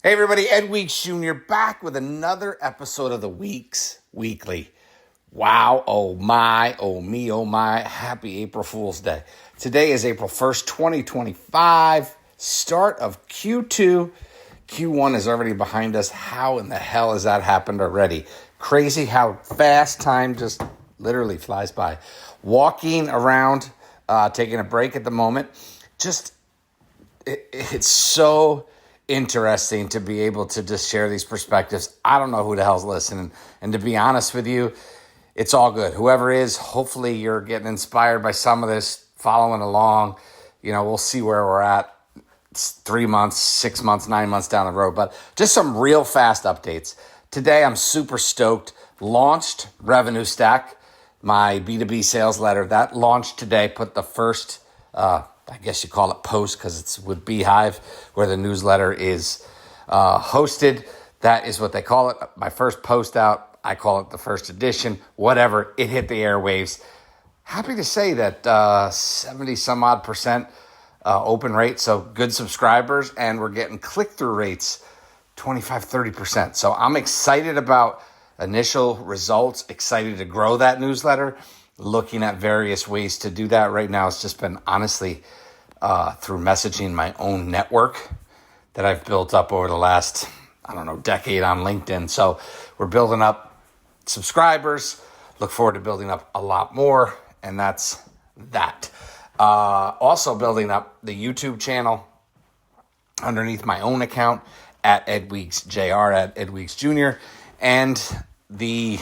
Hey everybody, Ed Weeks Jr. back with another episode of the Weeks Weekly. Wow, oh my, oh me, oh my, happy April Fool's Day. Today is April 1st, 2025, start of Q2. Q1 is already behind us. How in the hell has that happened already? Crazy how fast time just literally flies by. Walking around, taking a break at the moment, it's so interesting to be able to just share these perspectives. I don't know who the hell's listening. And to be honest with you, it's all good. Whoever is, hopefully you're getting inspired by some of this, following along. You know, we'll see where we're at. It's 3 months, 6 months, 9 months down the road. But just some real fast updates. Today, I'm super stoked. Launched Revenue Stack, my B2B sales letter. That launched today. Put the first I guess you call it post because it's with Beehive where the newsletter is hosted. That is what they call it. My first post out, I call it the first edition, whatever. It hit the airwaves. Happy to say that 70 some odd percent open rate. So good subscribers, and we're getting click-through rates 25, 30%. So I'm excited about initial results, excited to grow that newsletter. Looking at various ways to do that right now. It's just been honestly through messaging my own network that I've built up over the last, decade on LinkedIn. So we're building up subscribers. Look forward to building up a lot more. And that's that. Also building up the YouTube channel underneath my own account at Ed Weeks Jr. at Ed Weeks Jr. And the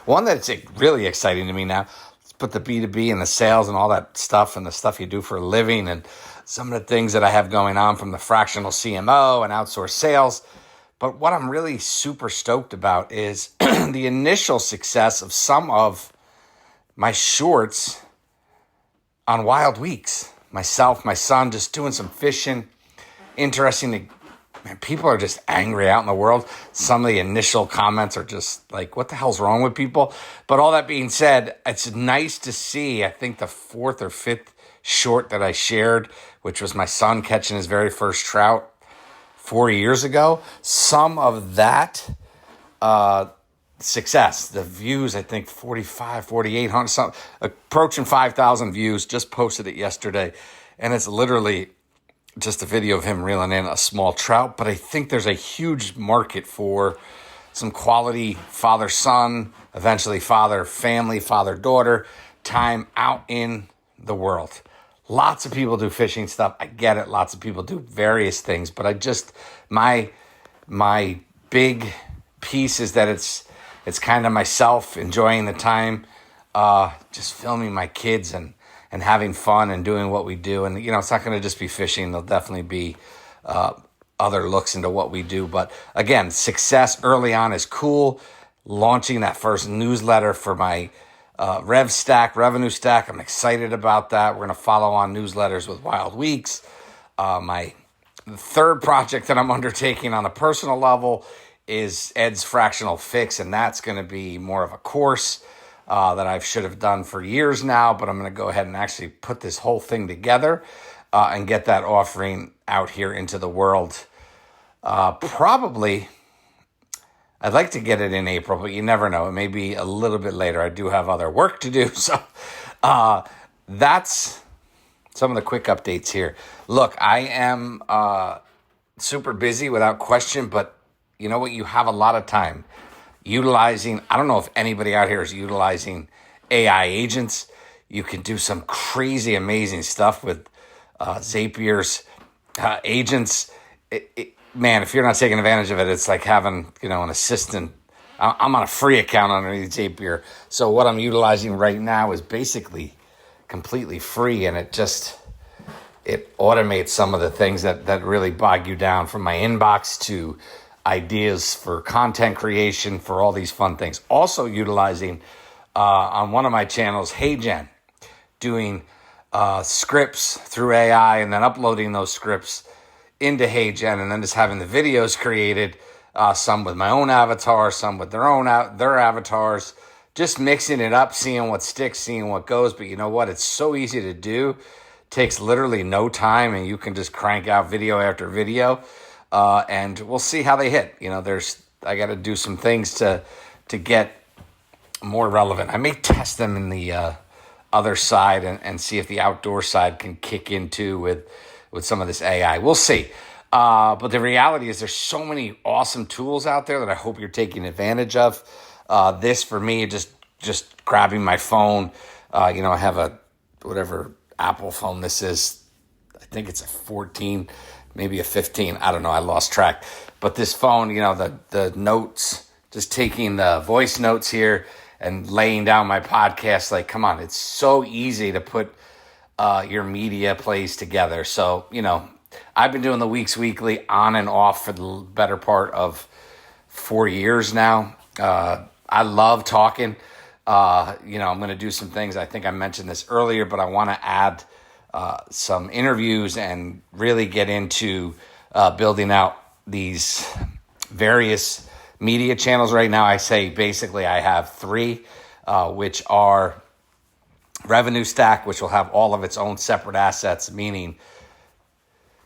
one that's really exciting to me now, let's put the B2B and the sales and all that stuff and the stuff you do for a living and some of the things that I have going on from the fractional CMO and outsourced sales. But what I'm really super stoked about is the initial success of some of my shorts on Wild Weeks. Myself, my son, just doing some fishing. Interesting to Man, people are just angry out in the world. Some of the initial comments are just like, what the hell's wrong with people? But all that being said, it's nice to see, I think the fourth or fifth short that I shared, which was my son catching his very first trout 4 years ago. Some of that success, the views, I think 45, 4,800, something, approaching 5,000 views, just posted it yesterday. And it's literally just a video of him reeling in a small trout, but I think there's a huge market for some quality father-son, eventually father-family, father-daughter time out in the world. Lots of people do fishing stuff. I get it. Lots of people do various things, but my big piece is that it's kind of myself enjoying the time, just filming my kids and having fun and doing what we do. And, it's not going to just be fishing. There'll definitely be other looks into what we do. But, again, success early on is cool. Launching that first newsletter for my Revenue Stack. I'm excited about that. We're going to follow on newsletters with Wild Weeks. My third project that I'm undertaking on a personal level is Ed's Fractional Fix, and that's going to be more of a course that I should have done for years now, but I'm going to go ahead and actually put this whole thing together and get that offering out here into the world. Probably, I'd like to get it in April, but you never know. It may be a little bit later. I do have other work to do, so that's some of the quick updates here. Look, I am super busy without question, but you know what? You have a lot of time. Utilizing, I don't know if anybody out here is utilizing AI agents. You can do some crazy, amazing stuff with Zapier's agents. Man, if you're not taking advantage of it, it's like having, an assistant. I'm on a free account underneath Zapier. So what I'm utilizing right now is basically completely free, and it automates some of the things that really bog you down, from my inbox to ideas for content creation, for all these fun things. Also utilizing on one of my channels, HeyGen, doing scripts through AI and then uploading those scripts into HeyGen and then just having the videos created, some with my own avatar, some with their avatars, just mixing it up, seeing what sticks, seeing what goes. But you know what? It's so easy to do. Takes literally no time, and you can just crank out video after video. and we'll see how they hit. I got to do some things to get more relevant. I may test them in the other side and see if the outdoor side can kick into with some of this AI. We'll see. But the reality is there's so many awesome tools out there that I hope you're taking advantage of. This for me, just grabbing my phone. I have a whatever Apple phone this is. I think it's a 14, maybe a 15. I don't know. I lost track. But this phone, the notes, just taking the voice notes here and laying down my podcast. Like, come on, it's so easy to put your media plays together. So, I've been doing the Weeks Weekly on and off for the better part of 4 years now. I love talking. I'm going to do some things. I think I mentioned this earlier, but I want to add some interviews and really get into building out these various media channels. Right now, I say basically I have 3, which are Revenue Stack, which will have all of its own separate assets, meaning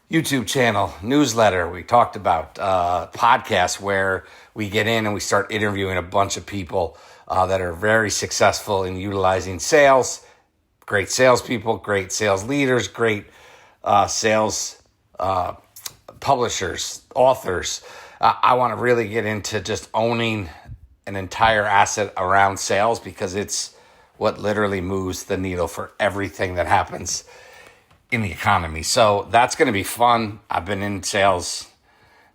YouTube channel, newsletter, we talked about podcasts where we get in and we start interviewing a bunch of people that are very successful in utilizing sales, great salespeople, great sales leaders, great sales publishers, authors. I want to really get into just owning an entire asset around sales because it's what literally moves the needle for everything that happens in the economy. So that's going to be fun. I've been in sales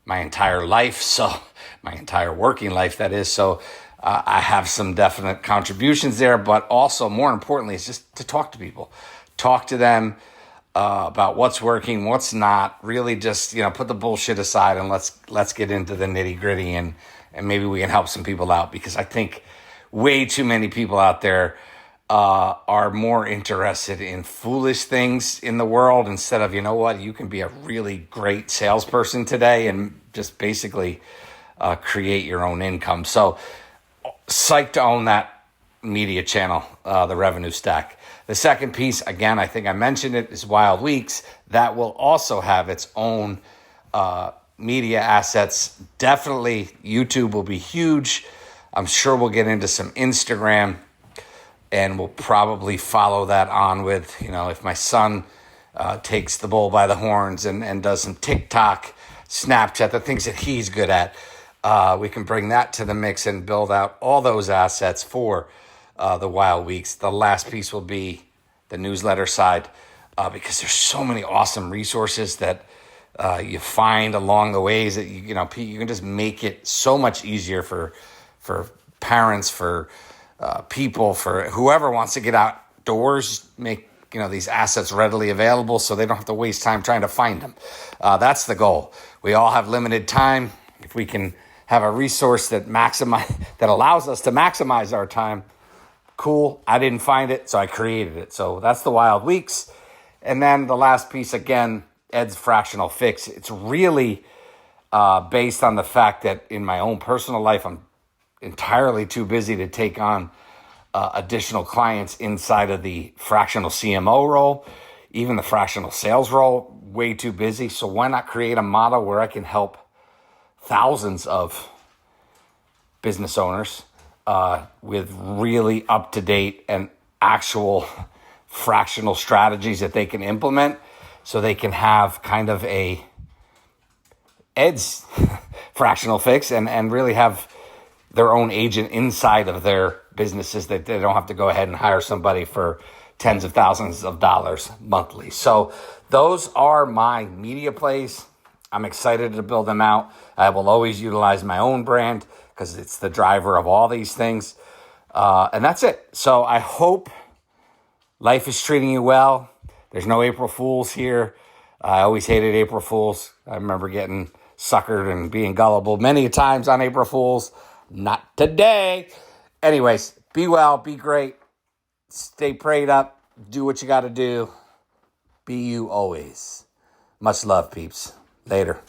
my entire life, so my entire working life, that is. So I have some definite contributions there, but also more importantly, it's just to talk to people, talk to them about what's working, what's not. Really, just put the bullshit aside and let's get into the nitty gritty and maybe we can help some people out because I think way too many people out there are more interested in foolish things in the world instead of, you can be a really great salesperson today and just basically create your own income. So psyched to own that media channel, the Revenue Stack. The second piece, again, I think I mentioned it, is Wild Weeks. That will also have its own media assets. Definitely YouTube will be huge. I'm sure we'll get into some Instagram. And we'll probably follow that on with, if my son takes the bull by the horns and does some TikTok, Snapchat, the things that he's good at, we can bring that to the mix and build out all those assets for the Wild Weeks. The last piece will be the newsletter side because there's so many awesome resources that you find along the ways that, you can just make it so much easier for parents, for people, for whoever wants to get outdoors, make these assets readily available so they don't have to waste time trying to find them. That's the goal. We all have limited time. If we can have a resource that allows us to maximize our time, cool. I didn't find it, so I created it. So that's the Wild Weeks. And then the last piece, again, Ed's Fractional Fix. It's really based on the fact that in my own personal life, I'm entirely too busy to take on additional clients inside of the fractional CMO role, even the fractional sales role, way too busy. So why not create a model where I can help thousands of business owners with really up-to-date and actual fractional strategies that they can implement so they can have kind of a Ed's Fractional Fix and really have their own agent inside of their businesses that they don't have to go ahead and hire somebody for tens of thousands of dollars monthly. So those are my media plays. I'm excited to build them out. I will always utilize my own brand because it's the driver of all these things. And that's it. So I hope life is treating you well. There's no April Fools here. I always hated April Fools. I remember getting suckered and being gullible many times on April Fools. Not today. Anyways, be well, be great. Stay prayed up. Do what you got to do. Be you always. Much love, peeps. Later.